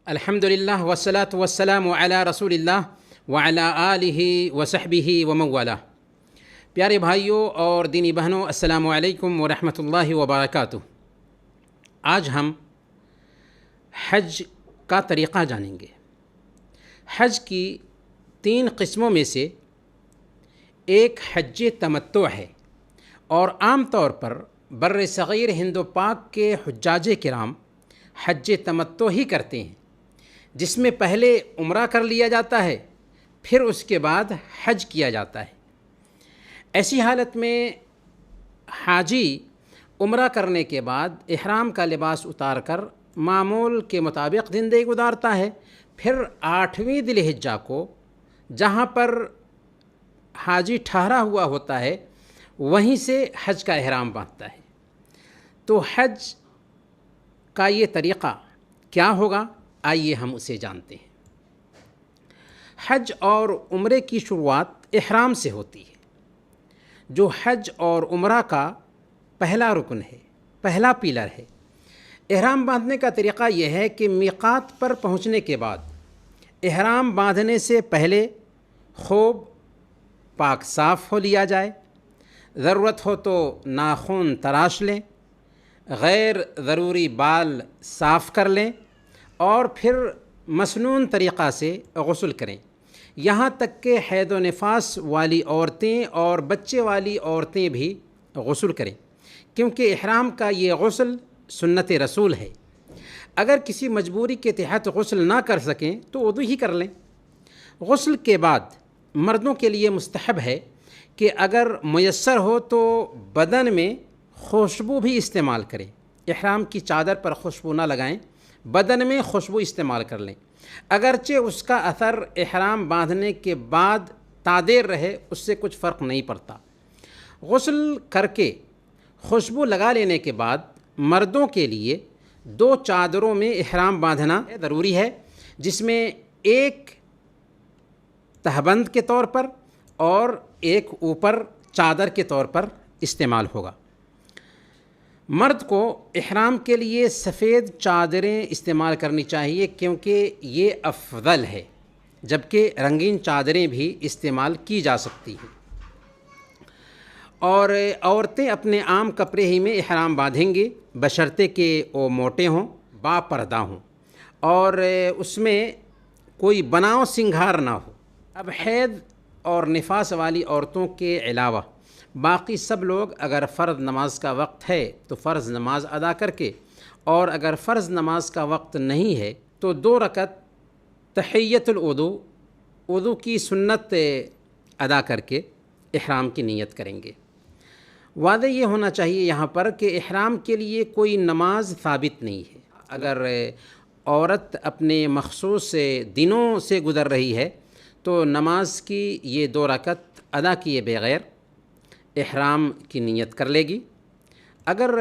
الحمدللہ والصلاة والسلام علی رسول اللہ وعلی آلہ وصحبہ ومن والہ۔ پیارے بھائیوں اور دینی بہنوں، السلام علیکم ورحمۃ اللہ وبرکاتہ۔ آج ہم حج کا طریقہ جانیں گے۔ حج کی 3 قسموں میں سے ایک حج تمتع ہے، اور عام طور پر بر صغیر ہند و پاک کے حجاج کرام حج تمتع ہی کرتے ہیں، جس میں پہلے عمرہ کر لیا جاتا ہے، پھر اس کے بعد حج کیا جاتا ہے۔ ایسی حالت میں حاجی عمرہ کرنے کے بعد احرام کا لباس اتار کر معمول کے مطابق زندگی گزارتا ہے، پھر 8ویں ذی الحجہ کو جہاں پر حاجی ٹھہرا ہوا ہوتا ہے وہیں سے حج کا احرام باندھتا ہے۔ تو حج کا یہ طریقہ کیا ہوگا، آئیے ہم اسے جانتے ہیں۔ حج اور عمرے کی شروعات احرام سے ہوتی ہے، جو حج اور عمرہ کا پہلا رکن ہے، پہلا پیلر ہے۔ احرام باندھنے کا طریقہ یہ ہے کہ میقات پر پہنچنے کے بعد احرام باندھنے سے پہلے خوب پاک صاف ہو لیا جائے، ضرورت ہو تو ناخن تراش لیں، غیر ضروری بال صاف کر لیں، اور پھر مسنون طریقہ سے غسل کریں۔ یہاں تک کہ حید و نفاس والی عورتیں اور بچے والی عورتیں بھی غسل کریں، کیونکہ احرام کا یہ غسل سنت رسول ہے۔ اگر کسی مجبوری کے تحت غسل نہ کر سکیں تو وضو ہی کر لیں۔ غسل کے بعد مردوں کے لیے مستحب ہے کہ اگر میسر ہو تو بدن میں خوشبو بھی استعمال کریں۔ احرام کی چادر پر خوشبو نہ لگائیں، بدن میں خوشبو استعمال کر لیں، اگرچہ اس کا اثر احرام باندھنے کے بعد تادیر رہے، اس سے کچھ فرق نہیں پڑتا۔ غسل کر کے خوشبو لگا لینے کے بعد مردوں کے لیے 2 چادروں میں احرام باندھنا ضروری ہے، جس میں ایک تہبند کے طور پر اور ایک اوپر چادر کے طور پر استعمال ہوگا۔ مرد کو احرام کے لیے سفید چادریں استعمال کرنی چاہیے، کیونکہ یہ افضل ہے، جبکہ رنگین چادریں بھی استعمال کی جا سکتی ہیں۔ اور عورتیں اپنے عام کپڑے ہی میں احرام باندھیں گی، بشرطے کہ وہ موٹے ہوں، با پردہ ہوں، اور اس میں کوئی بناؤ سنگھار نہ ہو۔ اب حید اور نفاس والی عورتوں کے علاوہ باقی سب لوگ اگر فرض نماز کا وقت ہے تو فرض نماز ادا کر کے، اور اگر فرض نماز کا وقت نہیں ہے تو 2 رکعت تحیۃ الوضو، وضو کی سنت ادا کر کے احرام کی نیت کریں گے۔ واضح یہ ہونا چاہیے یہاں پر کہ احرام کے لیے کوئی نماز ثابت نہیں ہے۔ اگر عورت اپنے مخصوص دنوں سے گزر رہی ہے تو نماز کی یہ 2 رکعت ادا کیے بغیر احرام کی نیت کر لے گی۔ اگر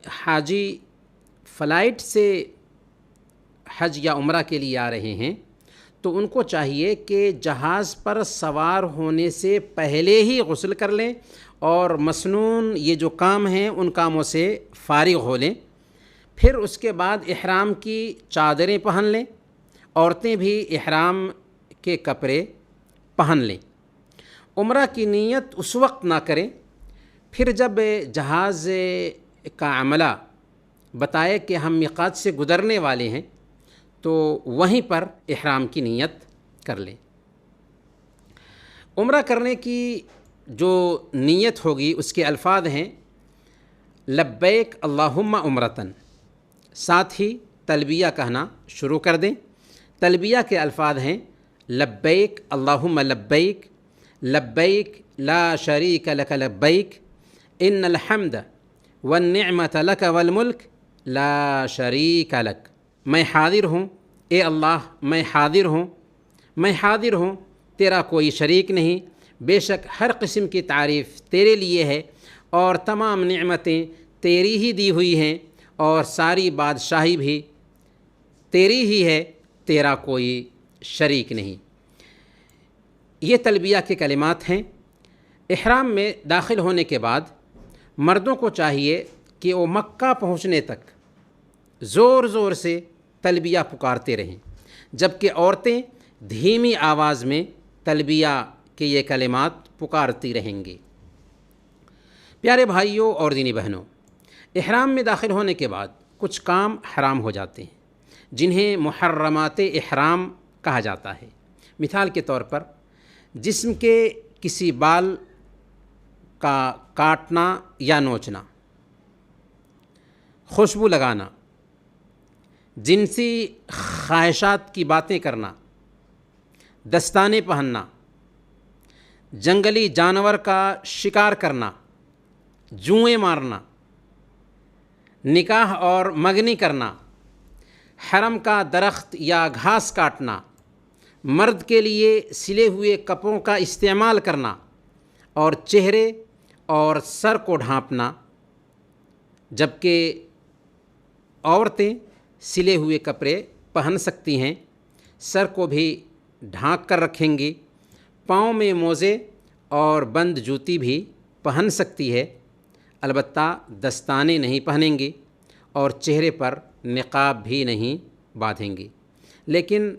حاجی فلائٹ سے حج یا عمرہ کے لیے آ رہے ہیں تو ان کو چاہیے کہ جہاز پر سوار ہونے سے پہلے ہی غسل کر لیں، اور مسنون یہ جو کام ہیں ان کاموں سے فارغ ہو لیں، پھر اس کے بعد احرام کی چادریں پہن لیں، عورتیں بھی احرام کے کپڑے پہن لیں۔ عمرہ کی نیت اس وقت نہ کریں، پھر جب جہاز کا عملہ بتائے کہ ہم میقات سے گزرنے والے ہیں تو وہیں پر احرام کی نیت کر لیں۔ عمرہ کرنے کی جو نیت ہوگی اس کے الفاظ ہیں لبیک اللہم عمرتن، ساتھ ہی تلبیہ کہنا شروع کر دیں۔ تلبیہ کے الفاظ ہیں لبیک اللہم لبیک، لبیک لا شریک لک لبیک، ان الحمد والنعمت لک والملک لا شریک لک۔ میں حاضر ہوں، اے اللہ میں حاضر ہوں، میں حاضر ہوں، تیرا کوئی شریک نہیں، بے شک ہر قسم کی تعریف تیرے لیے ہے، اور تمام نعمتیں تیری ہی دی ہوئی ہیں، اور ساری بادشاہی بھی تیری ہی ہے، تیرا کوئی شریک نہیں۔ یہ تلبیہ کے کلمات ہیں۔ احرام میں داخل ہونے کے بعد مردوں کو چاہیے کہ وہ مکہ پہنچنے تک زور زور سے تلبیہ پکارتے رہیں، جبکہ عورتیں دھیمی آواز میں تلبیہ کے یہ کلمات پکارتی رہیں گی۔ پیارے بھائیوں اور دینی بہنوں، احرام میں داخل ہونے کے بعد کچھ کام حرام ہو جاتے ہیں جنہیں محرمات احرام کہا جاتا ہے۔ مثال کے طور پر جسم کے کسی بال کا کاٹنا یا نوچنا، خوشبو لگانا، جنسی خواہشات کی باتیں کرنا، دستانے پہننا، جنگلی جانور کا شکار کرنا، جوئیں مارنا، نکاح اور منگنی کرنا، حرم کا درخت یا گھاس کاٹنا، مرد کے لیے سلے ہوئے کپڑوں کا استعمال کرنا اور چہرے اور سر کو ڈھانپنا، جبکہ عورتیں سلے ہوئے کپڑے پہن سکتی ہیں، سر کو بھی ڈھانک کر رکھیں گی، پاؤں میں موزے اور بند جوتی بھی پہن سکتی ہے، البتہ دستانے نہیں پہنیں گی اور چہرے پر نقاب بھی نہیں باندھیں گی، لیکن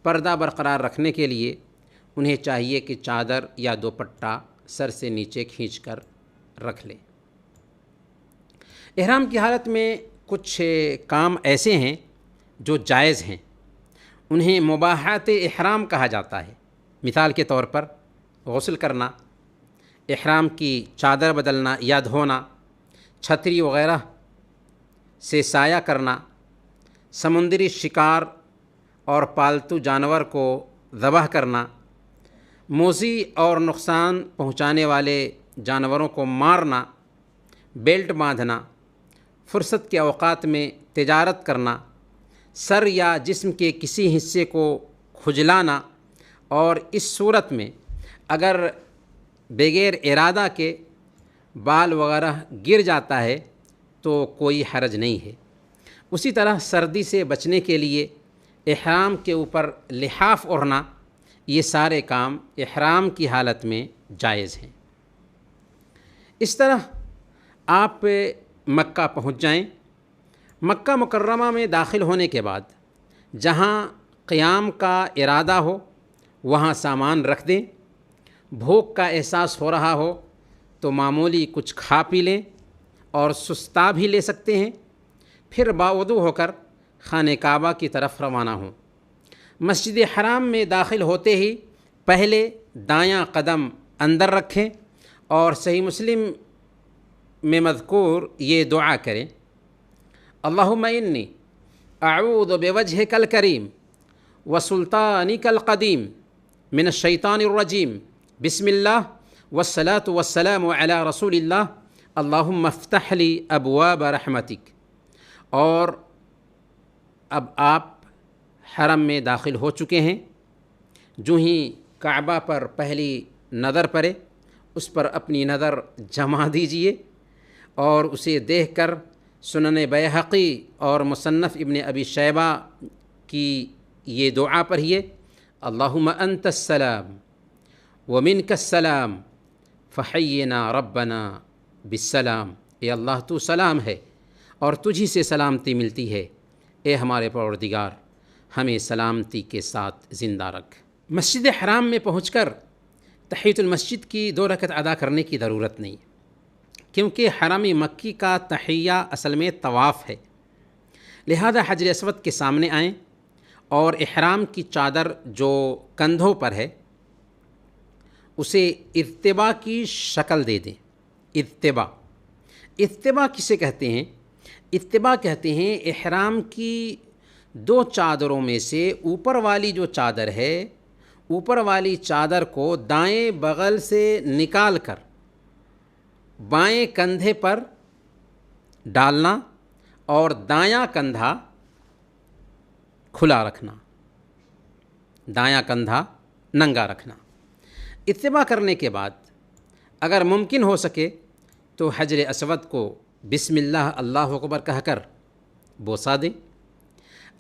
پردہ برقرار رکھنے کے لیے انہیں چاہیے کہ چادر یا دوپٹہ سر سے نیچے کھینچ کر رکھ لیں۔ احرام کی حالت میں کچھ کام ایسے ہیں جو جائز ہیں، انہیں مباحات احرام کہا جاتا ہے۔ مثال کے طور پر غسل کرنا، احرام کی چادر بدلنا یا دھونا، چھتری وغیرہ سے سایہ کرنا، سمندری شکار اور پالتو جانور کو ذبح کرنا، موذی اور نقصان پہنچانے والے جانوروں کو مارنا، بیلٹ باندھنا، فرصت کے اوقات میں تجارت کرنا، سر یا جسم کے کسی حصے کو کھجلانا، اور اس صورت میں اگر بغیر ارادہ کے بال وغیرہ گر جاتا ہے تو کوئی حرج نہیں ہے۔ اسی طرح سردی سے بچنے کے لیے احرام کے اوپر لحاف اوڑھنا، یہ سارے کام احرام کی حالت میں جائز ہیں۔ اس طرح آپ مکہ پہنچ جائیں۔ مکہ مکرمہ میں داخل ہونے کے بعد جہاں قیام کا ارادہ ہو وہاں سامان رکھ دیں، بھوک کا احساس ہو رہا ہو تو معمولی کچھ کھا پی لیں اور سستا بھی لے سکتے ہیں، پھر باوضو ہو کر خانہ کعبہ کی طرف روانہ ہوں۔ مسجد حرام میں داخل ہوتے ہی پہلے دایاں قدم اندر رکھیں اور صحیح مسلم میں مذکور یہ دعا کریں: اللہم انی اعوذ بوجہک الکریم وسلطانک القدیم من الشیطان الرجیم، بسم اللہ والصلاة والسلام علی رسول اللہ، اللہم افتح لی ابواب رحمتک۔ اور اب آپ حرم میں داخل ہو چکے ہیں، جو ہی کعبہ پر پہلی نظر پڑے اس پر اپنی نظر جما دیجئے اور اسے دیکھ کر سنن بیہقی اور مصنف ابن ابی شیبہ کی یہ دعا پڑھیے: اللہم انت السلام ومنک السلام فحینا ربنا بالسلام۔ اے اللہ تو سلام ہے اور تجھی سے سلامتی ملتی ہے، اے ہمارے پروردگار ہمیں سلامتی کے ساتھ زندہ رکھ۔ مسجد حرام میں پہنچ کر تحیۃ المسجد کی 2 رکعت ادا کرنے کی ضرورت نہیں، کیونکہ حرم مکی کا تحیہ اصل میں طواف ہے، لہذا حجر اسود کے سامنے آئیں اور احرام کی چادر جو کندھوں پر ہے اسے ارتباء کی شکل دے دیں۔ ارتباء کسے کہتے ہیں؟ ارتباء کہتے ہیں احرام کی 2 چادروں میں سے اوپر والی جو چادر ہے، اوپر والی چادر کو دائیں بغل سے نکال کر بائیں کندھے پر ڈالنا اور دایاں کندھا کھلا رکھنا، دایاں کندھا ننگا رکھنا۔ اتباع کرنے کے بعد اگر ممکن ہو سکے تو حجر اسود کو بسم اللہ اللہ اکبر کہہ کر بوسہ دیں۔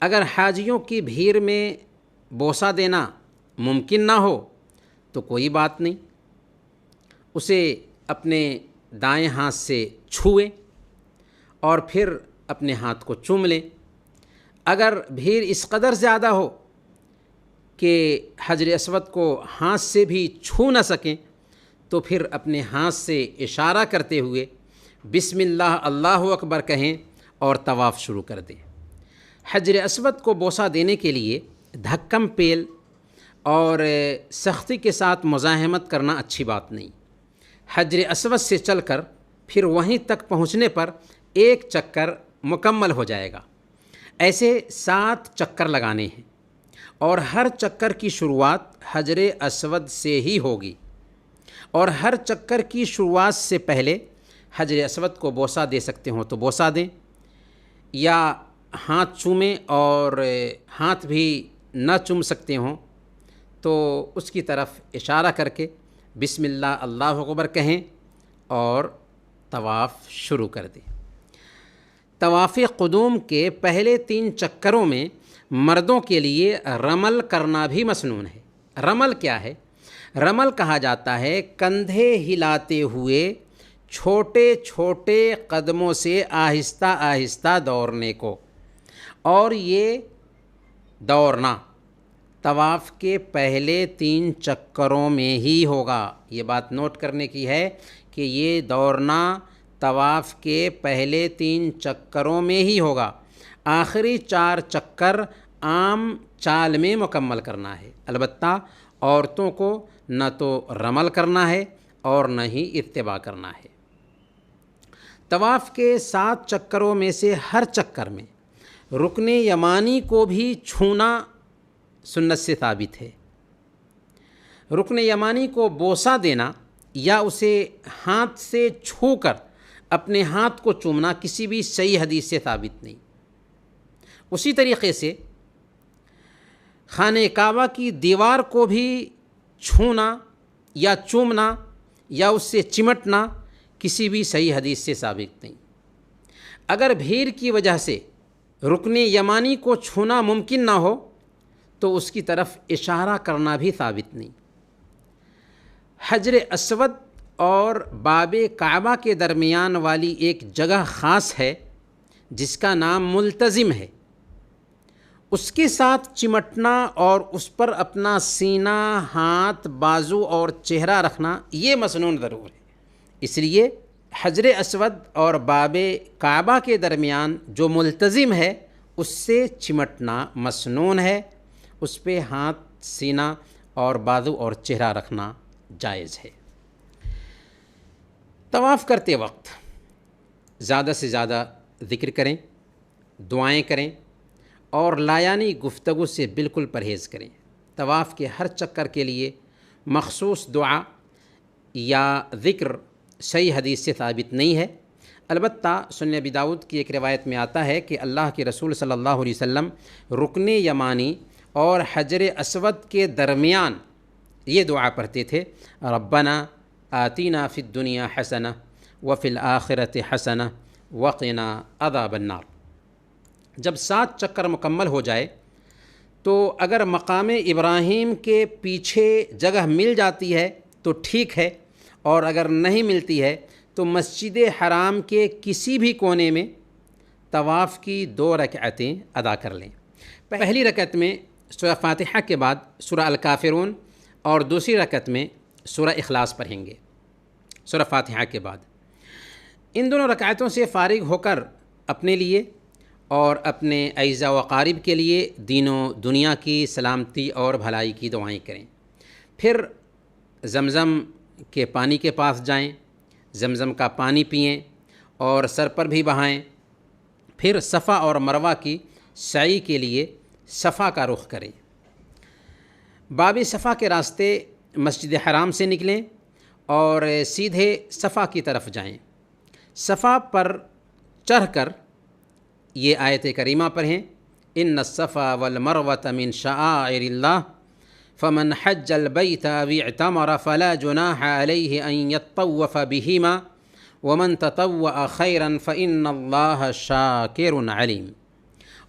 اگر حاجیوں کی بھیڑ میں بوسہ دینا ممکن نہ ہو تو کوئی بات نہیں، اسے اپنے دائیں ہاتھ سے چھوئیں اور پھر اپنے ہاتھ کو چوم لیں۔ اگر بھیڑ اس قدر زیادہ ہو کہ حجر اسود کو ہاتھ سے بھی چھو نہ سکیں تو پھر اپنے ہاتھ سے اشارہ کرتے ہوئے بسم اللہ اللہ اکبر کہیں اور طواف شروع کر دیں۔ حجر اسود کو بوسہ دینے کے لیے دھکم پیل اور سختی کے ساتھ مزاحمت کرنا اچھی بات نہیں۔ حجر اسود سے چل کر پھر وہیں تک پہنچنے پر ایک چکر مکمل ہو جائے گا۔ ایسے 7 چکر لگانے ہیں اور ہر چکر کی شروعات حجر اسود سے ہی ہوگی، اور ہر چکر کی شروعات سے پہلے حجر اسود کو بوسہ دے سکتے ہوں تو بوسہ دیں، یا ہاتھ چومیں، اور ہاتھ بھی نہ چوم سکتے ہوں تو اس کی طرف اشارہ کر کے بسم اللہ اللہ اکبر کہیں اور طواف شروع کر دیں۔ طواف قدوم کے پہلے 3 چکروں میں مردوں کے لیے رمل کرنا بھی مسنون ہے۔ رمل کیا ہے؟ رمل کہا جاتا ہے کندھے ہلاتے ہوئے چھوٹے چھوٹے قدموں سے آہستہ آہستہ دوڑنے کو، اور یہ دوڑنا طواف کے پہلے 3 چکروں میں ہی ہوگا۔ یہ بات نوٹ کرنے کی ہے کہ یہ دوڑنا طواف کے پہلے 3 چکروں میں ہی ہوگا، آخری 4 چکر عام چال میں مکمل کرنا ہے۔ البتہ عورتوں کو نہ تو رمل کرنا ہے اور نہ ہی اتباع کرنا ہے۔ طواف کے 7 چکروں میں سے ہر چکر میں رکن یمانی کو بھی چھونا سنت سے ثابت ہے۔ رکن یمانی کو بوسہ دینا یا اسے ہاتھ سے چھو کر اپنے ہاتھ کو چومنا کسی بھی صحیح حدیث سے ثابت نہیں۔ اسی طریقے سے خانہ کعبہ کی دیوار کو بھی چھونا یا چومنا یا اس سے چمٹنا کسی بھی صحیح حدیث سے ثابت نہیں۔ اگر بھیڑ کی وجہ سے رکن یمانی کو چھونا ممکن نہ ہو تو اس کی طرف اشارہ کرنا بھی ثابت نہیں۔ حجر اسود اور باب کعبہ کے درمیان والی ایک جگہ خاص ہے جس کا نام ملتزم ہے، اس کے ساتھ چمٹنا اور اس پر اپنا سینہ، ہاتھ، بازو اور چہرہ رکھنا یہ مسنون ضرور ہے۔ اس لیے حجر اسود اور باب کعبہ کے درمیان جو ملتزم ہے اس سے چمٹنا مسنون ہے، اس پہ ہاتھ، سینہ اور بازو اور چہرہ رکھنا جائز ہے۔ طواف کرتے وقت زیادہ سے زیادہ ذکر کریں، دعائیں کریں اور لایانی گفتگو سے بالکل پرہیز کریں۔ طواف کے ہر چکر کے لیے مخصوص دعا یا ذکر صحیح حدیث سے ثابت نہیں ہے۔ البتہ سنن ابی داؤد کی ایک روایت میں آتا ہے کہ اللہ کے رسول صلی اللہ علیہ وسلم رکن یمانی اور حجر اسود کے درمیان یہ دعا پڑھتے تھے، ربنا آتینا فی الدنیا حسنہ وفی الآخرۃ حسنہ وقنا عذاب النار۔ جب 7 چکر مکمل ہو جائے تو اگر مقام ابراہیم کے پیچھے جگہ مل جاتی ہے تو ٹھیک ہے، اور اگر نہیں ملتی ہے تو مسجد حرام کے کسی بھی کونے میں طواف کی 2 رکعتیں ادا کر لیں۔ پہلی رکعت میں سورہ فاتحہ کے بعد سورہ الکافرون اور دوسری رکعت میں سورہ اخلاص پڑھیں گے سورہ فاتحہ کے بعد۔ ان دونوں رکعتوں سے فارغ ہو کر اپنے لیے اور اپنے اعزاء و اقارب کے لیے دین و دنیا کی سلامتی اور بھلائی کی دعائیں کریں۔ پھر زمزم کے پانی کے پاس جائیں، زمزم کا پانی پئیں اور سر پر بھی بہائیں۔ پھر صفا اور مروہ کی سعی کے لیے صفا کا رخ کریں۔ باب صفا کے راستے مسجد حرام سے نکلیں اور سیدھے صفا کی طرف جائیں۔ صفا پر چڑھ کر یہ آیت کریمہ پڑھیں، ان الصفا والمروۃ من شعائر اللہ فمن حج البیت او اعتمر فلا جناح علیہ ان یطوف بہما ومن تطوع خیرا فان اللہ شاکر علیم۔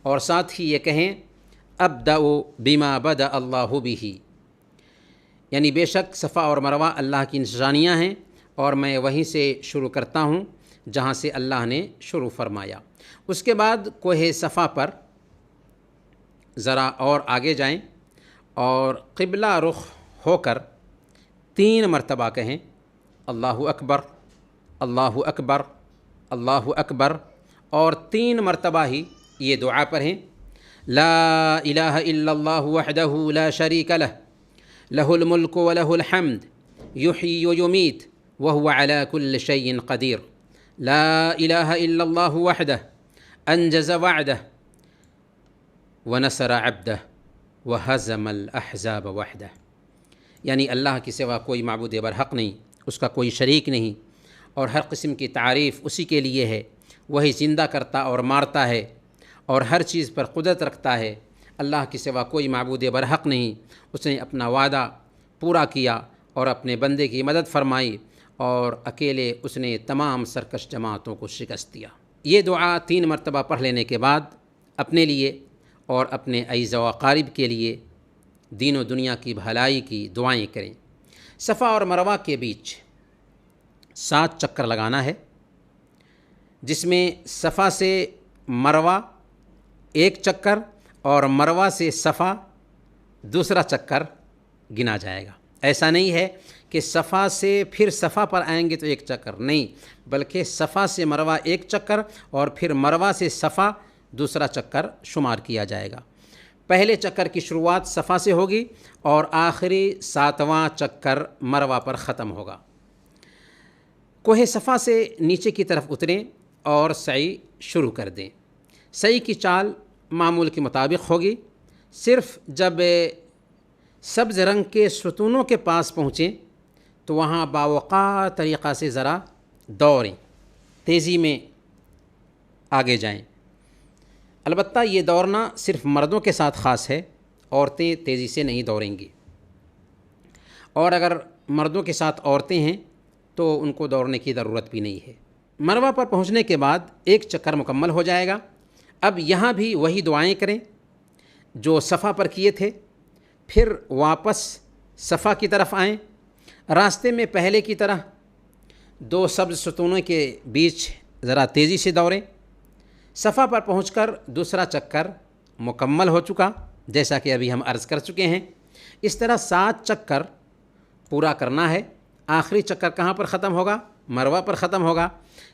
اور ساتھ ہی یہ کہیں ابدأ بما بدأ اللہ بہ، یعنی بے شک صفا اور مروہ اللہ کی نشانیاں ہیں اور میں وہیں سے شروع کرتا ہوں جہاں سے اللہ نے شروع فرمایا۔ اس کے بعد کوہ صفا پر ذرا اور آگے جائیں اور قبلہ رخ ہو کر 3 مرتبہ کہیں اللہ اکبر، اللہ اکبر، اللہ اکبر، اور 3 مرتبہ ہی یہ دعا پڑھیں لا الہ الا اللہ وحدہ لا شریک لہ لہ الملک ولہ الحمد یحیی ویمیت وہو علی کل شیء قدیر لا الہ الا اللہ وحدہ انجز وعدہ ونصر عبدہ وہزم الاحزاب وحدہ، یعنی اللہ کے سوا کوئی معبود برحق نہیں، اس کا کوئی شریک نہیں، اور ہر قسم کی تعریف اسی کے لیے ہے، وہی زندہ کرتا اور مارتا ہے اور ہر چیز پر قدرت رکھتا ہے، اللہ کے سوا کوئی معبود برحق نہیں، اس نے اپنا وعدہ پورا کیا اور اپنے بندے کی مدد فرمائی اور اکیلے اس نے تمام سرکش جماعتوں کو شکست دیا۔ یہ دعا 3 مرتبہ پڑھ لینے کے بعد اپنے لیے اور اپنے عزیز و اقارب کے لیے دین و دنیا کی بھلائی کی دعائیں کریں۔ صفا اور مروہ کے بیچ 7 چکر لگانا ہے، جس میں صفا سے مروہ 1 چکر اور مروہ سے صفا 2 چکر گنا جائے گا۔ ایسا نہیں ہے کہ صفا سے پھر صفا پر آئیں گے تو 1 چکر، نہیں، بلکہ صفا سے مروہ 1 چکر اور پھر مروہ سے صفا 2 چکر شمار کیا جائے گا۔ پہلے چکر کی شروعات صفا سے ہوگی اور آخری 7واں چکر مروہ پر ختم ہوگا۔ کوہ صفا سے نیچے کی طرف اتریں اور سعی شروع کر دیں۔ سعی کی چال معمول کے مطابق ہوگی، صرف جب سبز رنگ کے ستونوں کے پاس پہنچیں تو وہاں باوقار طریقہ سے ذرا دوڑیں، تیزی میں آگے جائیں۔ البتہ یہ دوڑنا صرف مردوں کے ساتھ خاص ہے، عورتیں تیزی سے نہیں دوڑیں گی، اور اگر مردوں کے ساتھ عورتیں ہیں تو ان کو دوڑنے کی ضرورت بھی نہیں ہے۔ مروہ پر پہنچنے کے بعد 1 چکر مکمل ہو جائے گا۔ اب یہاں بھی وہی دعائیں کریں جو صفا پر کیے تھے، پھر واپس صفا کی طرف آئیں، راستے میں پہلے کی طرح 2 سبز ستونوں کے بیچ ذرا تیزی سے دوڑیں۔ صفا پر پہنچ کر 2 چکر مکمل ہو چکا، جیسا کہ ابھی ہم عرض کر چکے ہیں۔ اس طرح 7 چکر پورا کرنا ہے۔ آخری چکر کہاں پر ختم ہوگا؟ مروہ پر ختم ہوگا۔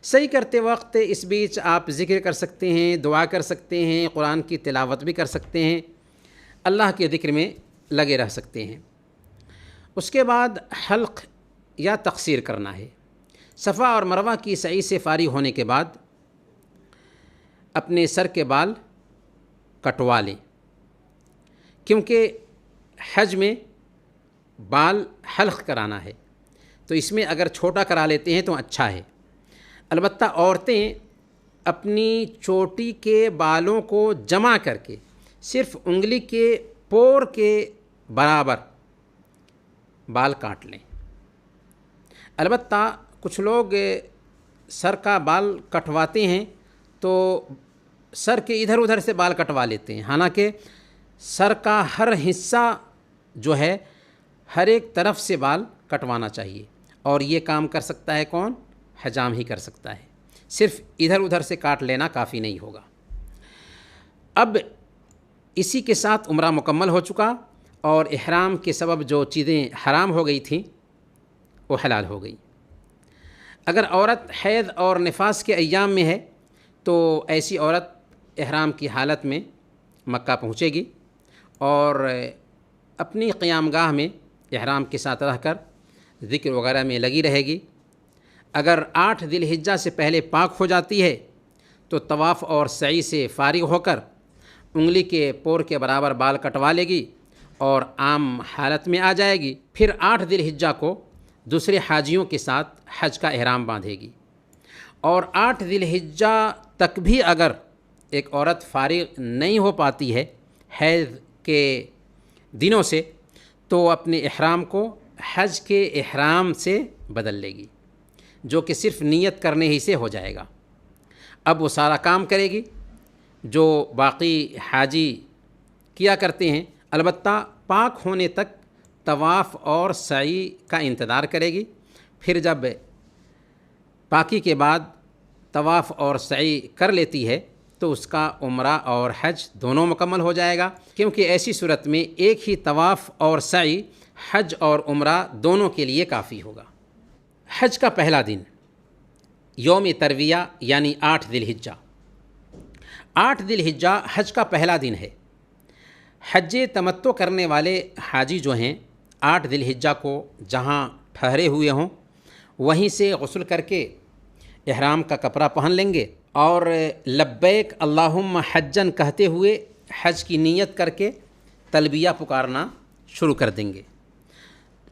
صحیح کرتے وقت اس بیچ آپ ذکر کر سکتے ہیں، دعا کر سکتے ہیں، قرآن کی تلاوت بھی کر سکتے ہیں، اللہ کے ذکر میں لگے رہ سکتے ہیں۔ اس کے بعد حلق یا تقصیر کرنا ہے۔ صفا اور مروہ کی سعی سے فارغ ہونے کے بعد اپنے سر کے بال کٹوا لیں، کیونکہ حج میں بال حلق کرانا ہے، تو اس میں اگر چھوٹا کرا لیتے ہیں تو اچھا ہے۔ البتہ عورتیں اپنی چوٹی کے بالوں کو جمع کر کے صرف انگلی کے پور کے برابر بال کاٹ لیں۔ البتہ کچھ لوگ سر کا بال کٹواتے ہیں تو سر کے ادھر ادھر سے بال کٹوا لیتے ہیں، حالانکہ سر کا ہر حصہ جو ہے ہر ایک طرف سے بال کٹوانا چاہیے، اور یہ کام کر سکتا ہے کون؟ حجام ہی کر سکتا ہے، صرف ادھر ادھر سے کاٹ لینا کافی نہیں ہوگا۔ اب اسی کے ساتھ عمرہ مکمل ہو چکا، اور احرام کے سبب جو چیزیں حرام ہو گئی تھیں وہ حلال ہو گئی۔ اگر عورت حیض اور نفاس کے ایام میں ہے تو ایسی عورت احرام کی حالت میں مکہ پہنچے گی اور اپنی قیام گاہ میں احرام کے ساتھ رہ کر ذکر وغیرہ میں لگی رہے گی۔ اگر 8 ذی الحجہ سے پہلے پاک ہو جاتی ہے تو طواف اور سعی سے فارغ ہو کر انگلی کے پور کے برابر بال کٹوا لے گی اور عام حالت میں آ جائے گی۔ پھر 8 ذی الحجہ کو دوسرے حاجیوں کے ساتھ حج کا احرام باندھے گی، اور 8 ذی الحجہ تک بھی اگر ایک عورت فارغ نہیں ہو پاتی ہے حیض کے دنوں سے تو اپنے احرام کو حج کے احرام سے بدل لے گی، جو کہ صرف نیت کرنے ہی سے ہو جائے گا۔ اب وہ سارا کام کرے گی جو باقی حاجی کیا کرتے ہیں، البتہ پاک ہونے تک طواف اور سعی کا انتظار کرے گی۔ پھر جب پاکی کے بعد طواف اور سعی کر لیتی ہے تو اس کا عمرہ اور حج دونوں مکمل ہو جائے گا، کیونکہ ایسی صورت میں ایک ہی طواف اور سعی حج اور عمرہ دونوں کے لیے کافی ہوگا۔ حج کا پہلا دن یوم ترویہ یعنی 8 ذی الحجہ۔ 8 ذی الحجہ حج کا پہلا دن ہے۔ حج تمتع کرنے والے حاجی جو ہیں 8 ذی الحجہ کو جہاں ٹھہرے ہوئے ہوں وہیں سے غسل کر کے احرام کا کپڑا پہن لیں گے اور لبیک اللہم حجن کہتے ہوئے حج کی نیت کر کے تلبیہ پکارنا شروع کر دیں گے۔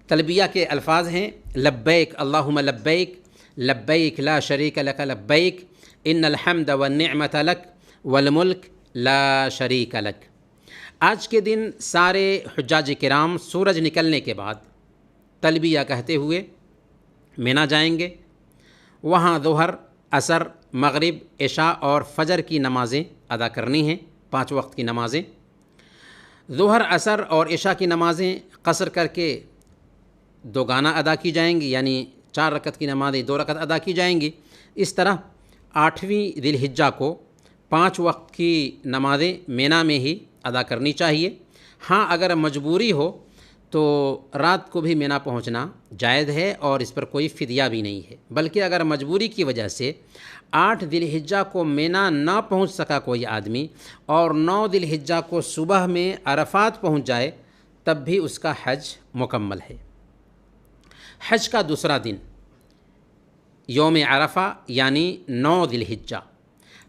تلبیہ کے الفاظ ہیں لبیک اللہم لبیک، لبیک لا شریک لک لبیک، ان الحمد والنعمت لک والملک لا شریک لک۔ آج کے دن سارے حجاج کرام سورج نکلنے کے بعد تلبیہ کہتے ہوئے مینا جائیں گے۔ وہاں ظہر، عصر، مغرب، عشاء اور فجر کی نمازیں ادا کرنی ہیں، 5 وقت کی نمازیں۔ ظہر، عصر اور عشاء کی نمازیں قصر کر کے 2 گانا ادا کی جائیں گی، یعنی 4 رکعت کی نمازیں 2 رکعت ادا کی جائیں گی۔ اس طرح 8ویں ذی الحجہ کو 5 وقت کی نمازیں مینا میں ہی ادا کرنی چاہیے۔ ہاں اگر مجبوری ہو تو رات کو بھی مینا پہنچنا جائز ہے اور اس پر کوئی فدیہ بھی نہیں ہے، بلکہ اگر مجبوری کی وجہ سے 8 ذی الحجہ کو مینا نہ پہنچ سکا کوئی آدمی اور 9 ذی الحجہ کو صبح میں عرفات پہنچ جائے تب بھی اس کا حج مکمل ہے۔ حج کا دوسرا دن یوم عرفہ یعنی 9 ذی الحجہ۔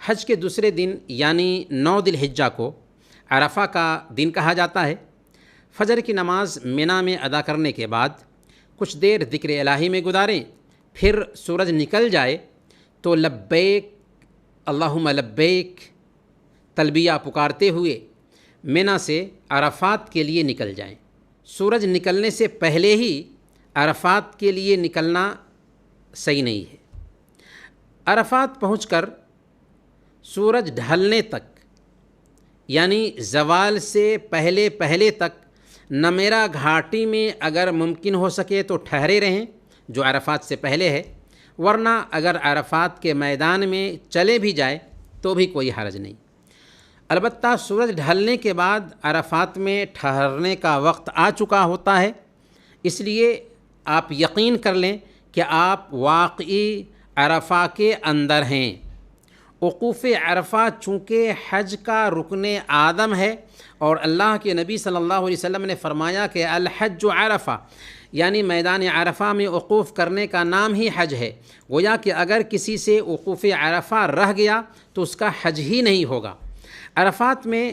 حج کے دوسرے دن یعنی 9 ذی الحجہ کو عرفہ کا دن کہا جاتا ہے۔ فجر کی نماز مینا میں ادا کرنے کے بعد کچھ دیر ذکر الہی میں گزاریں، پھر سورج نکل جائے تو لبیک اللہم لبیک تلبیہ پکارتے ہوئے مینا سے عرفات کے لیے نکل جائیں۔ سورج نکلنے سے پہلے ہی عرفات کے لیے نکلنا صحیح نہیں ہے۔ عرفات پہنچ کر سورج ڈھلنے تک یعنی زوال سے پہلے تک نمیرا گھاٹی میں اگر ممکن ہو سکے تو ٹھہرے رہیں جو عرفات سے پہلے ہے، ورنہ اگر عرفات کے میدان میں چلے بھی جائے تو بھی کوئی حرج نہیں۔ البتہ سورج ڈھلنے کے بعد عرفات میں ٹھہرنے کا وقت آ چکا ہوتا ہے، اس لیے آپ یقین کر لیں کہ آپ واقعی عرفہ کے اندر ہیں۔ وقوف عرفہ چونکہ حج کا رکن اعظم ہے اور اللہ کے نبی صلی اللہ علیہ وسلم نے فرمایا کہ الحج عرفہ، یعنی میدان عرفہ میں وقوف کرنے کا نام ہی حج ہے، گویا کہ اگر کسی سے وقوف عرفہ رہ گیا تو اس کا حج ہی نہیں ہوگا۔ عرفات میں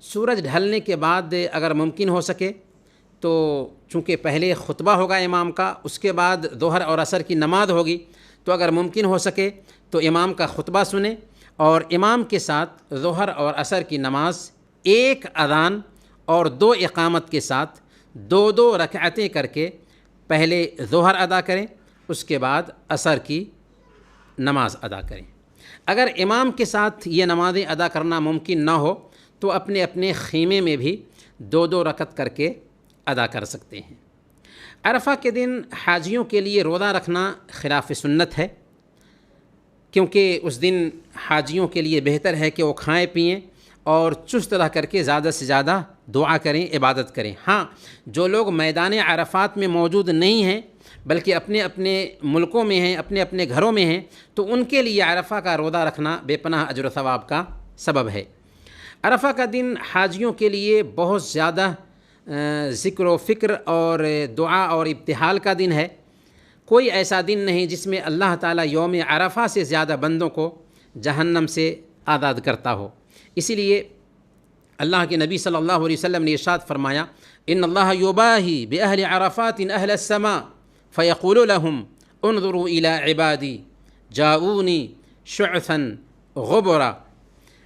سورج ڈھلنے کے بعد اگر ممکن ہو سکے تو چونکہ پہلے خطبہ ہوگا امام کا، اس کے بعد ظہر اور عصر کی نماز ہوگی، تو اگر ممکن ہو سکے تو امام کا خطبہ سنیں اور امام کے ساتھ ظہر اور عصر کی نماز 1 اذان اور 2 اقامت کے ساتھ 2 رکعتیں کر کے پہلے ظہر ادا کریں، اس کے بعد عصر کی نماز ادا کریں۔ اگر امام کے ساتھ یہ نمازیں ادا کرنا ممکن نہ ہو تو اپنے اپنے خیمے میں بھی 2 رکعت کر کے ادا کر سکتے ہیں۔ عرفہ کے دن حاجیوں کے لیے روزہ رکھنا خلاف سنت ہے، کیونکہ اس دن حاجیوں کے لیے بہتر ہے کہ وہ کھائیں پئیں اور چست رہ کر کے زیادہ سے زیادہ دعا کریں، عبادت کریں۔ ہاں جو لوگ میدان عرفات میں موجود نہیں ہیں بلکہ اپنے اپنے ملکوں میں ہیں، اپنے اپنے گھروں میں ہیں، تو ان کے لیے عرفہ کا روزہ رکھنا بے پناہ اجر و ثواب کا سبب ہے۔ عرفہ کا دن حاجیوں کے لیے بہت زیادہ ذکر و فکر اور دعا اور ابتہال کا دن ہے۔ کوئی ایسا دن نہیں جس میں اللہ تعالیٰ یوم عرفہ سے زیادہ بندوں کو جہنم سے آزاد کرتا ہو۔ اسی لیے اللہ کے نبی صلی اللہ علیہ وسلم نے ارشاد فرمایا ان اللہ یباہی باہل عرفات اہل السماء فیقول لهم انظروا الى عبادی جاؤونی شعثا غبرا۔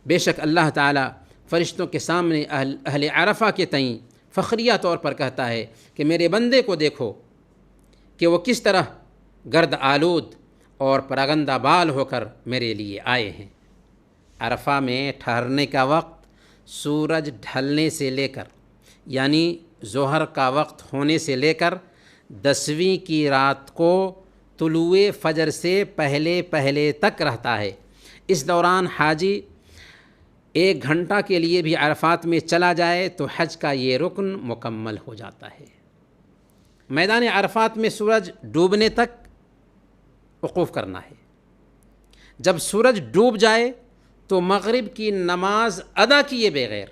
بے شک اللہ تعالیٰ فرشتوں کے سامنے اہل عرفہ کے تئیں فخریہ طور پر کہتا ہے کہ میرے بندے کو دیکھو کہ وہ کس طرح گرد آلود اور پراگندہ بال ہو کر میرے لیے آئے ہیں۔ عرفہ میں ٹھہرنے کا وقت سورج ڈھلنے سے لے کر یعنی ظہر کا وقت ہونے سے لے کر 10ویں کی رات کو طلوع فجر سے پہلے تک رہتا ہے۔ اس دوران حاجی 1 گھنٹہ کے لیے بھی عرفات میں چلا جائے تو حج کا یہ رکن مکمل ہو جاتا ہے۔ میدان عرفات میں سورج ڈوبنے تک وقوف کرنا ہے۔ جب سورج ڈوب جائے تو مغرب کی نماز ادا کیے بغیر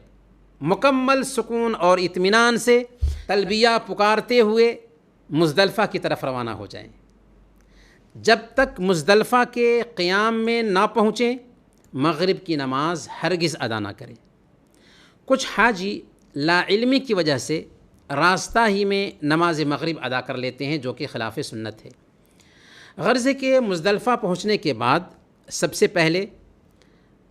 مکمل سکون اور اطمینان سے تلبیہ پکارتے ہوئے مزدلفہ کی طرف روانہ ہو جائیں۔ جب تک مزدلفہ کے قیام میں نہ پہنچیں مغرب کی نماز ہرگز ادا نہ کریں۔ کچھ حاجی لا علمی کی وجہ سے راستہ ہی میں نماز مغرب ادا کر لیتے ہیں، جو کہ خلاف سنت ہے۔ غرض ہے کہ مزدلفہ پہنچنے کے بعد سب سے پہلے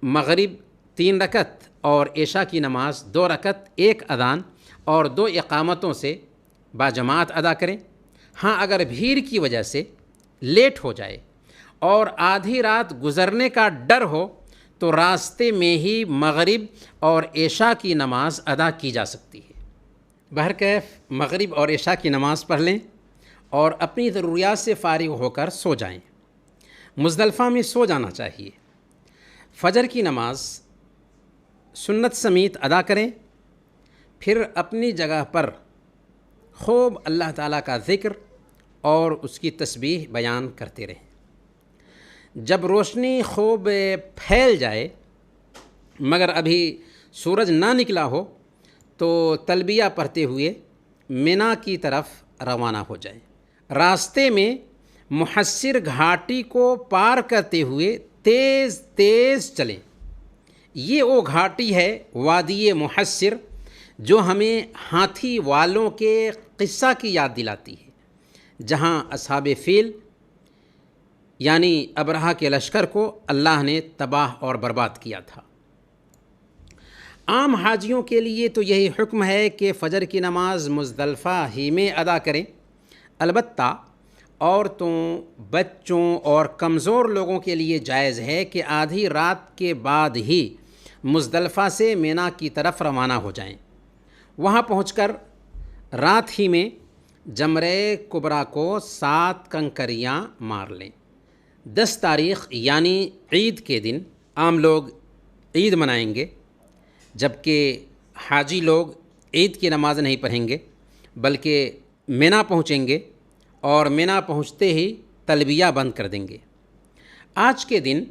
مغرب 3 رکعت اور عشاء کی نماز 2 رکعت 1 اذان اور 2 اقامتوں سے باجماعت ادا کریں۔ ہاں، اگر بھیڑ کی وجہ سے لیٹ ہو جائے اور آدھی رات گزرنے کا ڈر ہو تو راستے میں ہی مغرب اور عشاء کی نماز ادا کی جا سکتی ہے۔ بہرکیف مغرب اور عشاء کی نماز پڑھ لیں اور اپنی ضروریات سے فارغ ہو کر سو جائیں۔ مزدلفہ میں سو جانا چاہیے۔ فجر کی نماز سنت سمیت ادا کریں، پھر اپنی جگہ پر خوب اللہ تعالیٰ کا ذکر اور اس کی تسبیح بیان کرتے رہیں۔ جب روشنی خوب پھیل جائے مگر ابھی سورج نہ نکلا ہو تو تلبیہ پڑھتے ہوئے مینا کی طرف روانہ ہو جائیں۔ راستے میں محصر گھاٹی کو پار کرتے ہوئے تیز تیز چلیں۔ یہ وہ گھاٹی ہے وادی محصر جو ہمیں ہاتھی والوں کے قصہ کی یاد دلاتی ہے، جہاں اصحاب فیل یعنی ابرہہ کے لشکر کو اللہ نے تباہ اور برباد کیا تھا۔ عام حاجیوں کے لیے تو یہی حکم ہے کہ فجر کی نماز مزدلفہ ہی میں ادا کریں۔ البتہ عورتوں، بچوں اور کمزور لوگوں کے لیے جائز ہے کہ آدھی رات کے بعد ہی مزدلفہ سے مینا کی طرف روانہ ہو جائیں۔ وہاں پہنچ کر رات ہی میں جمرہ کبریٰ کو 7 کنکریاں مار لیں۔ 10 تاریخ یعنی عید کے دن عام لوگ عید منائیں گے، جبکہ حاجی لوگ عید کی نماز نہیں پڑھیں گے بلکہ مینا پہنچیں گے اور مینا پہنچتے ہی تلبیہ بند کر دیں گے۔ آج کے دن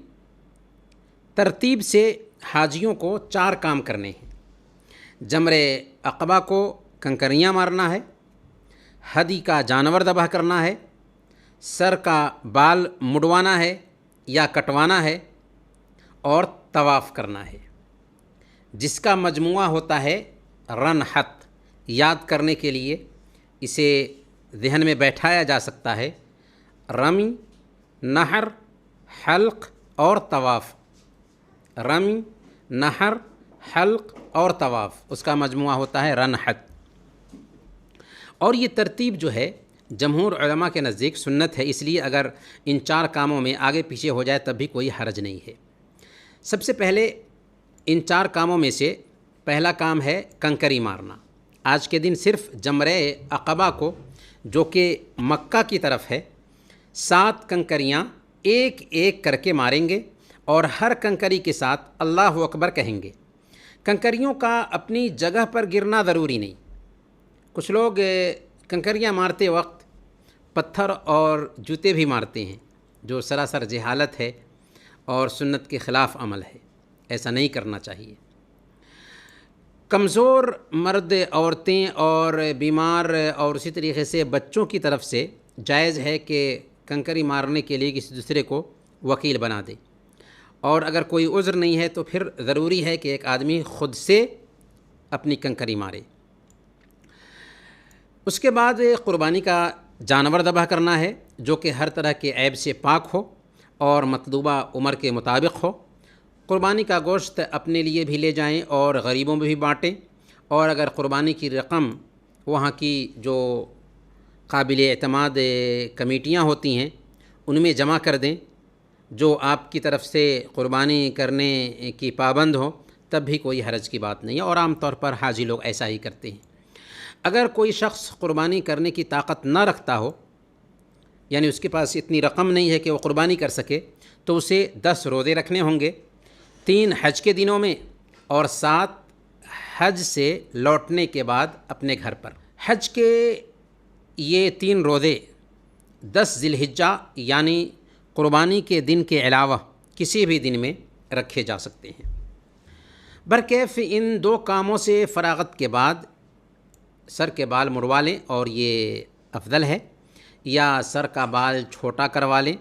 ترتیب سے حاجیوں کو 4 کام کرنے ہیں۔ جمرہ عقبہ کو کنکریاں مارنا ہے، ہدی کا جانور ذبح کرنا ہے، سر کا بال مڈوانا ہے یا کٹوانا ہے اور طواف کرنا ہے، جس کا مجموعہ ہوتا ہے رنحت۔ یاد کرنے کے لیے اسے ذہن میں بیٹھایا جا سکتا ہے: رمی، نحر، حلق اور طواف۔ رمی، نحر، حلق اور طواف، اس کا مجموعہ ہوتا ہے رنحت۔ اور یہ ترتیب جو ہے جمہور علماء کے نزدیک سنت ہے، اس لیے اگر ان 4 کاموں میں آگے پیچھے ہو جائے تب بھی کوئی حرج نہیں ہے۔ سب سے پہلے ان 4 کاموں میں سے پہلا کام ہے کنکری مارنا۔ آج کے دن صرف جمرہ عقبہ کو، جو کہ مکہ کی طرف ہے، 7 کنکریاں ایک ایک کر کے ماریں گے اور ہر کنکری کے ساتھ اللہ اکبر کہیں گے۔ کنکریوں کا اپنی جگہ پر گرنا ضروری نہیں۔ کچھ لوگ کنکریاں مارتے وقت پتھر اور جوتے بھی مارتے ہیں، جو سراسر جہالت ہے اور سنت کے خلاف عمل ہے۔ ایسا نہیں کرنا چاہیے۔ کمزور مرد، عورتیں اور بیمار اور اسی طریقے سے بچوں کی طرف سے جائز ہے کہ کنکری مارنے کے لیے کسی دوسرے کو وکیل بنا دے، اور اگر کوئی عذر نہیں ہے تو پھر ضروری ہے کہ ایک آدمی خود سے اپنی کنکری مارے۔ اس کے بعد قربانی کا جانور ذبح کرنا ہے، جو کہ ہر طرح کے عیب سے پاک ہو اور مطلوبہ عمر کے مطابق ہو۔ قربانی کا گوشت اپنے لیے بھی لے جائیں اور غریبوں میں بھی بانٹیں، اور اگر قربانی کی رقم وہاں کی جو قابل اعتماد کمیٹیاں ہوتی ہیں ان میں جمع کر دیں، جو آپ کی طرف سے قربانی کرنے کی پابند ہو، تب بھی کوئی حرج کی بات نہیں ہے، اور عام طور پر حاجی لوگ ایسا ہی کرتے ہیں۔ اگر کوئی شخص قربانی کرنے کی طاقت نہ رکھتا ہو، یعنی اس کے پاس اتنی رقم نہیں ہے کہ وہ قربانی کر سکے، تو اسے 10 روزے رکھنے ہوں گے، 3 حج کے دنوں میں اور 7 حج سے لوٹنے کے بعد اپنے گھر پر۔ حج کے یہ 3 روزے 10 ذی الحجہ یعنی قربانی کے دن کے علاوہ کسی بھی دن میں رکھے جا سکتے ہیں۔ برکیف ان 2 کاموں سے فراغت کے بعد سر کے بال مڑوا لیں اور یہ افضل ہے، یا سر کا بال چھوٹا کروا لیں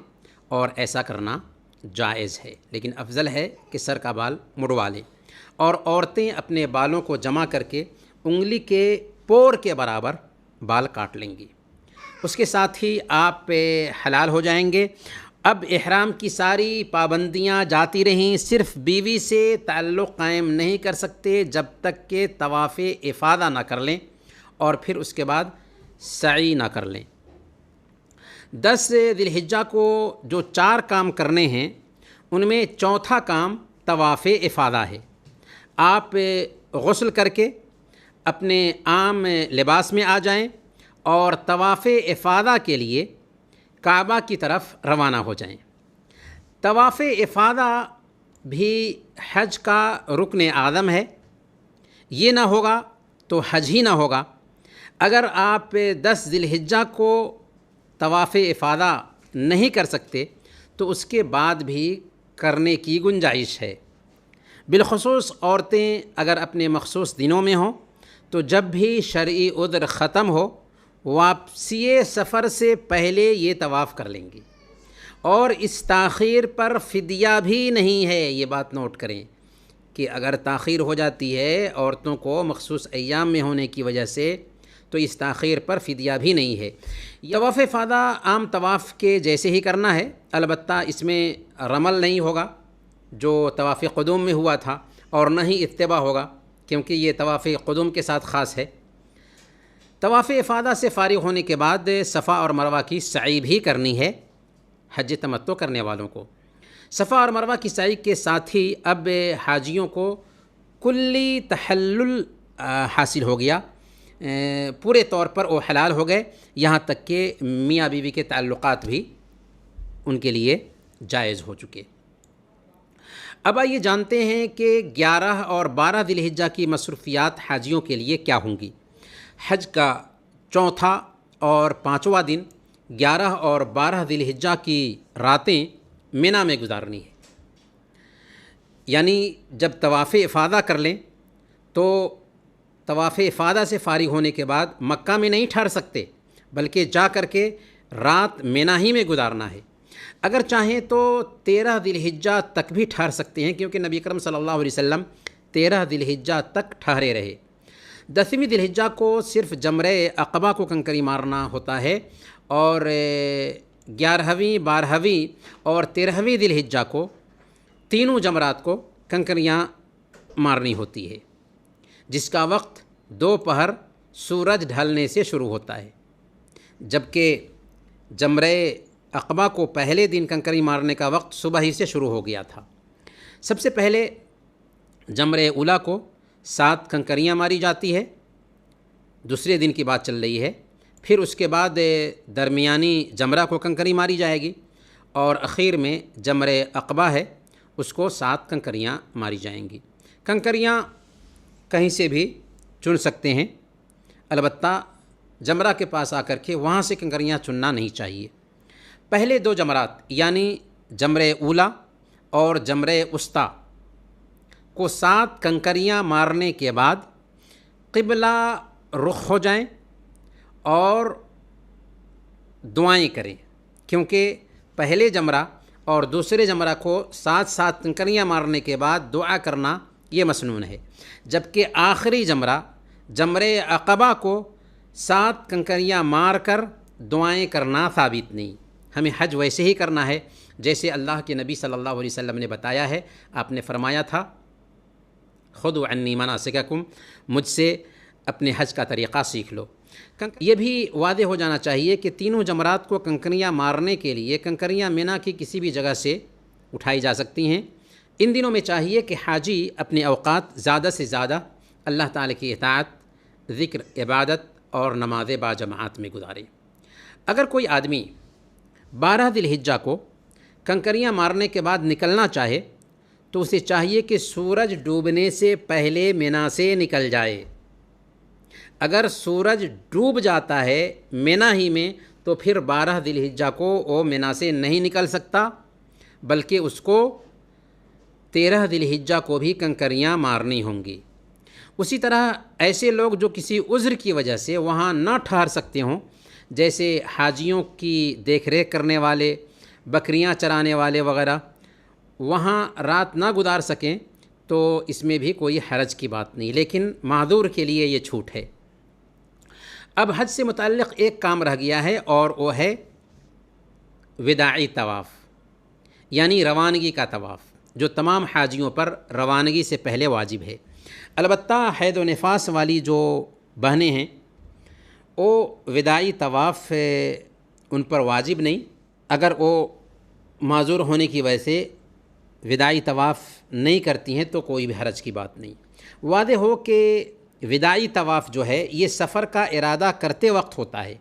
اور ایسا کرنا جائز ہے، لیکن افضل ہے کہ سر کا بال مڑوا لیں۔ اور عورتیں اپنے بالوں کو جمع کر کے انگلی کے پور کے برابر بال کاٹ لیں گی، اس کے ساتھ ہی آپ حلال ہو جائیں گے۔ اب احرام کی ساری پابندیاں جاتی رہیں، صرف بیوی سے تعلق قائم نہیں کر سکتے جب تک کہ طواف افاضہ نہ کر لیں اور پھر اس کے بعد سعی نہ کر لیں۔ 10 ذی الحجہ کو جو 4 کام کرنے ہیں ان میں چوتھا کام طواف افاضہ ہے۔ آپ غسل کر کے اپنے عام لباس میں آ جائیں اور طواف افاضہ کے لیے کعبہ کی طرف روانہ ہو جائیں۔ طواف افاضہ بھی حج کا رکن اعظم ہے، یہ نہ ہوگا تو حج ہی نہ ہوگا۔ اگر آپ 10 ذی الحجہ کو طواف افاضہ نہیں کر سکتے تو اس کے بعد بھی کرنے کی گنجائش ہے۔ بالخصوص عورتیں اگر اپنے مخصوص دنوں میں ہوں تو جب بھی شرعی عذر ختم ہو واپسی سفر سے پہلے یہ طواف کر لیں گی، اور اس تاخیر پر فدیہ بھی نہیں ہے۔ یہ بات نوٹ کریں کہ اگر تاخیر ہو جاتی ہے عورتوں کو مخصوص ایام میں ہونے کی وجہ سے تو اس تاخیر پر فدیہ بھی نہیں ہے۔ طواف افاضہ عام طواف کے جیسے ہی کرنا ہے، البتہ اس میں رمل نہیں ہوگا جو طواف قدوم میں ہوا تھا، اور نہ ہی اتباع ہوگا کیونکہ یہ طواف قدوم کے ساتھ خاص ہے۔ طواف افاضہ سے فارغ ہونے کے بعد صفا اور مروہ کی سعی بھی کرنی ہے حج تمتع کرنے والوں کو۔ صفا اور مروہ کی سعی کے ساتھ ہی اب حاجیوں کو کلی تحلل حاصل ہو گیا، پورے طور پر وہ حلال ہو گئے، یہاں تک کہ میاں بیوی کے تعلقات بھی ان کے لیے جائز ہو چکے۔ اب آئیے جانتے ہیں کہ 11 اور 12 ذی الحجہ کی مصروفیات حاجیوں کے لیے کیا ہوں گی۔ حج کا چوتھا اور 5واں دن 11 اور 12 ذی الحجہ کی راتیں منی میں گزارنی ہے، یعنی جب طواف افاضہ کر لیں تو طواف افاضہ سے فارغ ہونے کے بعد مکہ میں نہیں ٹھہر سکتے، بلکہ جا کر کے رات منی ہی میں گزارنا ہے۔ اگر چاہیں تو 13 ذی الحجہ تک بھی ٹھہر سکتے ہیں، کیونکہ نبی اکرم صلی اللہ علیہ وسلم 13 ذی الحجہ تک ٹھہرے رہے۔ 10ویں ذی الحجہ کو صرف جمرہ عقبہ کو کنکری مارنا ہوتا ہے، اور 11ویں 12ویں اور 13ویں ذی الحجہ کو تینوں جمرات کو کنکریاں مارنی ہوتی ہے، جس کا وقت دوپہر سورج ڈھلنے سے شروع ہوتا ہے، جبکہ جمرہ عقبہ کو پہلے دن کنکری مارنے کا وقت صبح ہی سے شروع ہو گیا تھا۔ سب سے پہلے جمرہ اولا کو 7 کنکریاں ماری جاتی ہے، دوسرے دن کی بات چل رہی ہے، پھر اس کے بعد درمیانی جمرہ کو کنکری ماری جائے گی، اور اخیر میں جمرہ عقبہ ہے اس کو 7 کنکریاں ماری جائیں گی۔ کنکریاں کہیں سے بھی چن سکتے ہیں، البتہ جمرہ کے پاس آ کر کے وہاں سے کنکریاں چننا نہیں چاہیے۔ پہلے 2 جمرات یعنی جمرہ اولا اور جمرہ وسطیٰ کو 7 کنکریاں مارنے کے بعد قبلہ رخ ہو جائیں اور دعائیں کریں، کیونکہ پہلے جمرہ اور دوسرے جمرہ کو 7 کنکریاں مارنے کے بعد دعا کرنا یہ مسنون ہے، جبکہ آخری جمرہ جمرہ عقبہ کو 7 کنکریاں مار کر دعائیں کرنا ثابت نہیں۔ ہمیں حج ویسے ہی کرنا ہے جیسے اللہ کے نبی صلی اللہ علیہ وسلم نے بتایا ہے۔ آپ نے فرمایا تھا خذوا عنی مناسککم، مجھ سے اپنے حج کا طریقہ سیکھ لو۔ یہ بھی واضح ہو جانا چاہیے کہ تینوں جمرات کو کنکریاں مارنے کے لیے کنکریاں منی کی کسی بھی جگہ سے اٹھائی جا سکتی ہیں۔ ان دنوں میں چاہیے کہ حاجی اپنے اوقات زیادہ سے زیادہ اللہ تعالیٰ کی اطاعت، ذکر، عبادت اور نماز باجماعت میں گزارے۔ اگر کوئی آدمی 12 ذی الحجہ کو کنکریاں مارنے کے بعد نکلنا چاہے تو اسے چاہیے کہ سورج ڈوبنے سے پہلے منا سے نکل جائے۔ اگر سورج ڈوب جاتا ہے منا ہی میں تو پھر 12 ذی الحجہ کو وہ منا سے نہیں نکل سکتا، بلکہ اس کو 13 ذی الحجہ کو بھی کنکریاں مارنی ہوں گی۔ اسی طرح ایسے لوگ جو کسی عذر کی وجہ سے وہاں نہ ٹھہر سکتے ہوں، جیسے حاجیوں کی دیکھ ریکھ کرنے والے، بکریاں چرانے والے وغیرہ، وہاں رات نہ گزار سکیں تو اس میں بھی کوئی حرج کی بات نہیں، لیکن معذور کے لیے یہ چھوٹ ہے۔ اب حج سے متعلق ایک کام رہ گیا ہے اور وہ ہے وداعی طواف، یعنی روانگی کا طواف، جو تمام حاجیوں پر روانگی سے پہلے واجب ہے۔ البتہ حید و نفاس والی جو بہنیں ہیں وہ وداعی طواف ان پر واجب نہیں، اگر وہ معذور ہونے کی وجہ سے وداعی طواف نہیں کرتی ہیں تو کوئی بھی حرج کی بات نہیں۔ واضح ہو کہ وداعی طواف جو ہے یہ سفر کا ارادہ کرتے وقت ہوتا ہے۔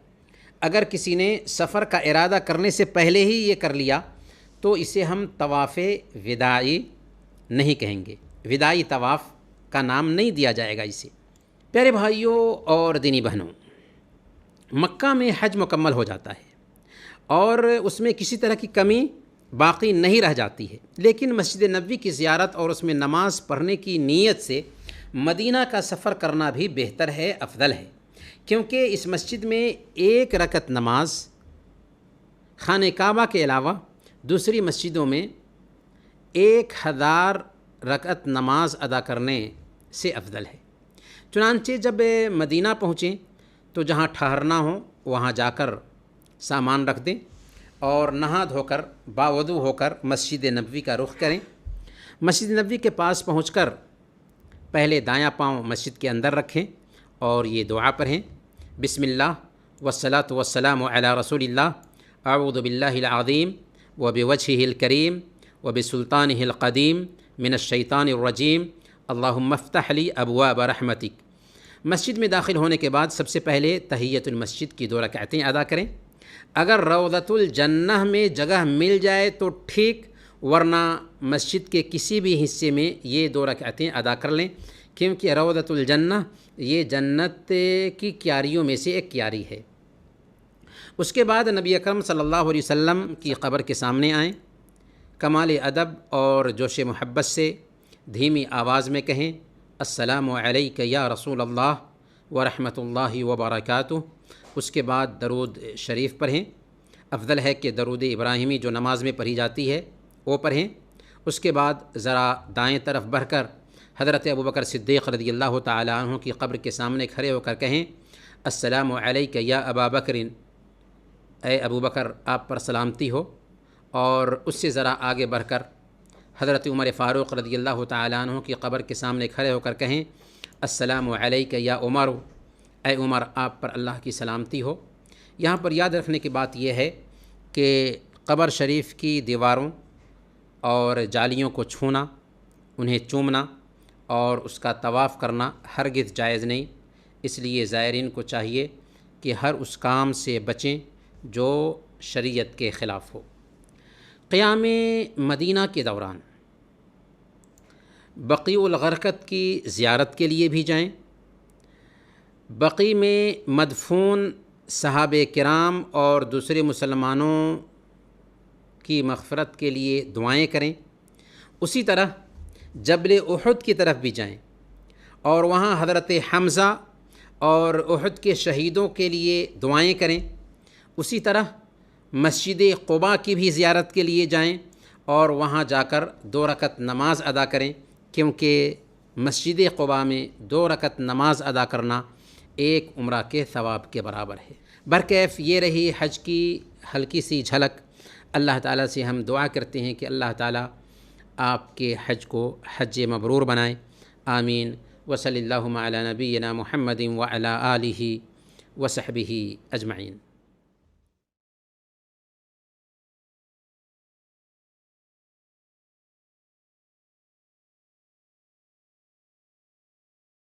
اگر کسی نے سفر کا ارادہ کرنے سے پہلے ہی یہ کر لیا تو اسے ہم طواف وداعی نہیں کہیں گے، وداعی طواف کا نام نہیں دیا جائے گا اسے۔ پیارے بھائیوں اور دینی بہنوں، مکہ میں حج مکمل ہو جاتا ہے اور اس میں کسی طرح کی کمی باقی نہیں رہ جاتی ہے، لیکن مسجد نبوی کی زیارت اور اس میں نماز پڑھنے کی نیت سے مدینہ کا سفر کرنا بھی بہتر ہے، افضل ہے، کیونکہ اس مسجد میں ایک رکعت نماز خانہ کعبہ کے علاوہ دوسری مسجدوں میں 1000 رکعت نماز ادا کرنے سے افضل ہے۔ چنانچہ جب مدینہ پہنچیں تو جہاں ٹھہرنا ہو وہاں جا کر سامان رکھ دیں اور نہا دھو کر باوضو ہو کر مسجد نبوی کا رخ کریں۔ مسجد نبوی کے پاس پہنچ کر پہلے دایاں پاؤں مسجد کے اندر رکھیں اور یہ دعا پڑھیں، بسم اللہ والصلاۃ والسلام علی رسول اللہ، اعوذ باللہ العظیم وبوجہہ الکریم وبسلطانہ القدیم من الشیطان الرجیم، اللہم افتح لی ابواب رحمتک۔ مسجد میں داخل ہونے کے بعد سب سے پہلے تحیۃ المسجد کی 2 رکعتیں ادا کریں۔ اگر روضۃ الجنہ میں جگہ مل جائے تو ٹھیک، ورنہ مسجد کے کسی بھی حصے میں یہ 2 رکعتیں ادا کر لیں، کیونکہ روضۃ الجنہ یہ جنت کی کیاریوں میں سے ایک کیاری ہے۔ اس کے بعد نبی اکرم صلی اللہ علیہ وسلم کی قبر کے سامنے آئیں، کمال ادب اور جوش محبت سے دھیمی آواز میں کہیں، السلام علیک یا رسول اللہ ورحمۃ اللہ وبرکاتہ۔ اس کے بعد درود شریف پڑھیں، افضل ہے کہ درود ابراہیمی جو نماز میں پڑھی جاتی ہے وہ پڑھیں۔ اس کے بعد ذرا دائیں طرف بڑھ کر حضرت ابوبکر صدیق رضی اللہ تعالیٰ عنہ کی قبر کے سامنے کھڑے ہو کر کہیں، السلام علیک یا ابا بکر، اے ابو بکر آپ پر سلامتی ہو۔ اور اس سے ذرا آگے بڑھ کر حضرت عمر فاروق رضی اللہ تعالیٰ عنہ کی قبر کے سامنے کھڑے ہو کر کہیں، السلام علیک یا عمر، اے عمر آپ پر اللہ کی سلامتی ہو۔ یہاں پر یاد رکھنے کی بات یہ ہے کہ قبر شریف کی دیواروں اور جالیوں کو چھونا، انہیں چومنا اور اس کا طواف کرنا ہرگز جائز نہیں، اس لیے زائرین کو چاہیے کہ ہر اس کام سے بچیں جو شریعت کے خلاف ہو۔ قیام مدینہ کے دوران بقیع الغرقد کی زیارت کے لیے بھی جائیں۔ بقیع میں مدفون صحابہ کرام اور دوسرے مسلمانوں کی مغفرت کے لیے دعائیں کریں۔ اسی طرح جبل احد کی طرف بھی جائیں اور وہاں حضرت حمزہ اور احد کے شہیدوں کے لیے دعائیں کریں۔ اسی طرح مسجد قباء کی بھی زیارت کے لیے جائیں اور وہاں جا کر 2 رکعت نماز ادا کریں، کیونکہ مسجد قباء میں 2 رکعت نماز ادا کرنا ایک عمرہ کے ثواب کے برابر ہے۔ برکیف یہ رہی حج کی ہلکی سی جھلک۔ اللہ تعالیٰ سے ہم دعا کرتے ہیں کہ اللہ تعالیٰ آپ کے حج کو حج مبرور بنائے، آمین۔ وصلی اللہ علی نبینا محمد وعلی آلہ وصحبہ اجمعین۔